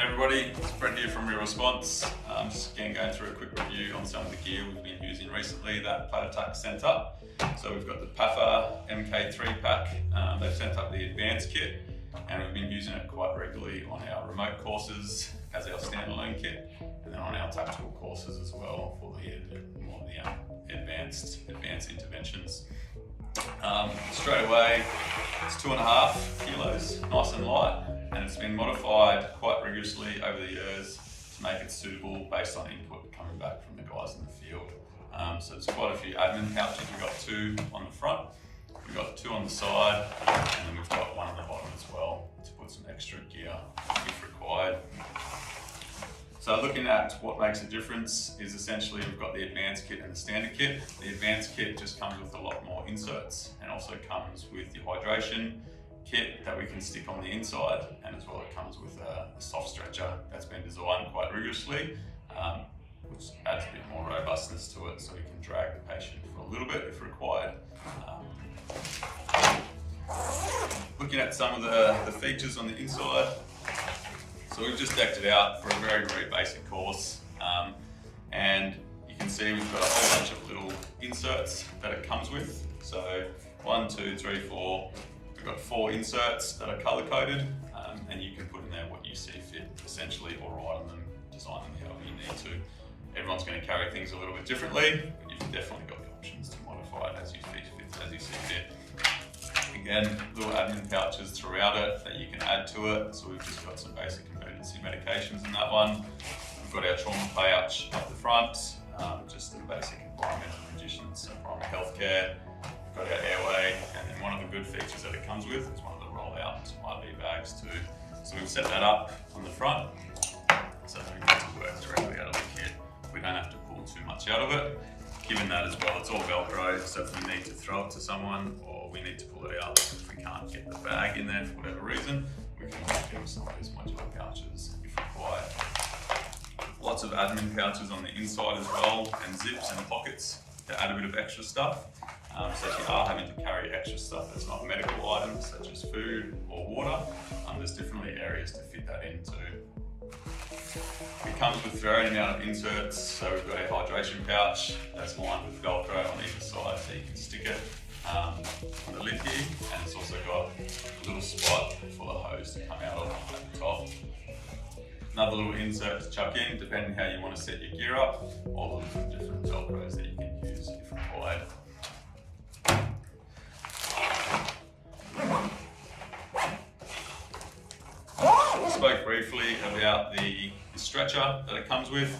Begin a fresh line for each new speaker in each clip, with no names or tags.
Everybody, it's Brett here from Real Response. Just again going through a quick review on some of the gear we've been using recently that Platatac sent up. So we've got the PAFA MK3 pack. They've sent up the Advanced Kit, and we've been using it quite regularly on our remote courses as our standalone kit, and then on our tactical courses as well for the more the advanced interventions. Straight away, it's 2.5 kilos, nice and light, and it's been modified quite rigorously over the years to make it suitable based on input coming back from the guys in the field. So there's quite a few admin pouches. We've got 2 on the front, we've got 2 on the side, and then we've got 1 on the bottom as well to put some extra gear if required. So looking at what makes a difference is essentially we've got the Advanced Kit and the Standard Kit. The Advanced Kit just comes with a lot more inserts and also comes with the hydration kit that we can stick on the inside, and as well it comes with a soft stretcher that's been designed quite rigorously, which adds a bit more robustness to it so we can drag the patient for a little bit if required. Looking at some of the features on the inside, so we've just decked it out for a very, very basic course, and you can see we've got a whole bunch of little inserts that it comes with. So 1, 2, 3, 4, we've got 4 inserts that are color coded, and you can put in there what you see fit essentially, or write on them, design them however you need to. Everyone's going to carry things a little bit differently, but you've definitely got the options to modify it as you see fit. Again, little admin pouches throughout it that you can add to it. So we've just got some basic emergency medications in that one. We've got our trauma pouch up the front, just the basic environmental conditions, so primary healthcare. We've got our airway, and then one of the good features that it comes with is one of the roll-out IV bags too. So we've set that up on the front, so we get to work directly out of the kit. We don't have to pull too much out of it. Given that as well, it's all Velcro, so if we need to throw it to someone or we need to pull it out, if we can't get the bag in there for whatever reason, we can give them some of these modular pouches if required. Lots of admin pouches on the inside as well, and zips and pockets to add a bit of extra stuff. So if you are having to carry extra stuff that's not medical items, such as food or water, there's definitely areas to fit that into. It comes with varying amount of inserts, so we've got our hydration pouch that's lined with Velcro on either side, so you can stick it on the lid here, and it's also got a little spot for the hose to come out of at the top. Another little insert to chuck in, depending how you want to set your gear up, all the different Velcros that you can use if required. I spoke briefly about the stretcher that it comes with,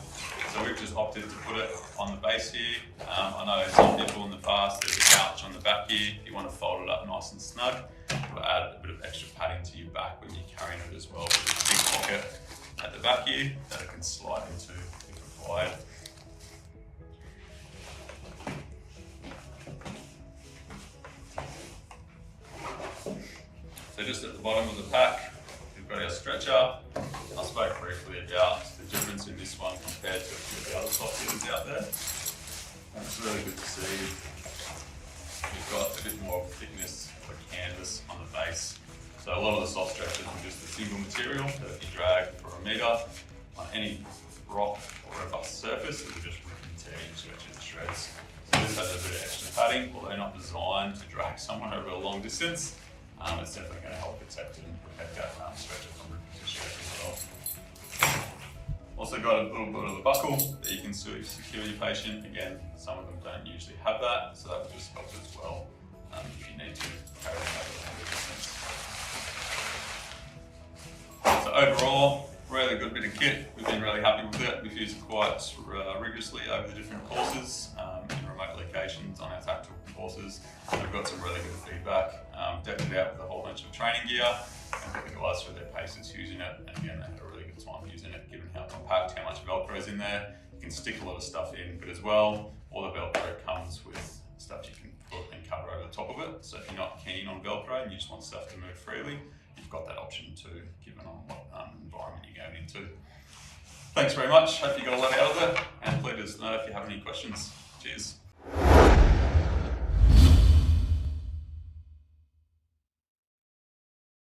so we've just opted to put it on the base here. I know some people in the past, there's a couch on the back here, you want to fold it up nice and snug, but add a bit of extra padding to your back when you're carrying it as well, with a big pocket at the back here that it can slide into if required. So just at the bottom of the pack, we've got our stretcher. I spoke briefly about the difference in this one compared to a few of the other soft fitters out there. And it's really good to see we've got a bit more thickness of a canvas on the base. So a lot of the soft stretchers are just a single material that if you drag for a metre on any rock or robust surface, it will just rip and tear and stretch it to shreds. So this has a bit of extra padding, although not designed to drag someone over a long distance. It's definitely going to help protect and protect that stretcher from ripping to shreds as well. Also got a little bit of a buckle that you can secure your patient. Again, some of them don't usually have that, so that will just help as well if you need to carry them over a longer distance. So overall, really good bit of kit. We've been really happy with it. We've used it quite rigorously over the different courses in remote locations on our tactical courses. We've got some really good feedback. Decked it out with a whole bunch of training gear and put the guys through their paces using it. And again, they had a really good time using it, given how compact, how much Velcro is in there. You can stick a lot of stuff in, but as well, all the Velcro comes with stuff you can put and cover over the top of it. So if you're not keen on Velcro and you just want stuff to move freely, you've got that option too, given on what environment you're going into. Thanks very much. Hope you got a lot out of it, and please let us know if you have any questions. Cheers.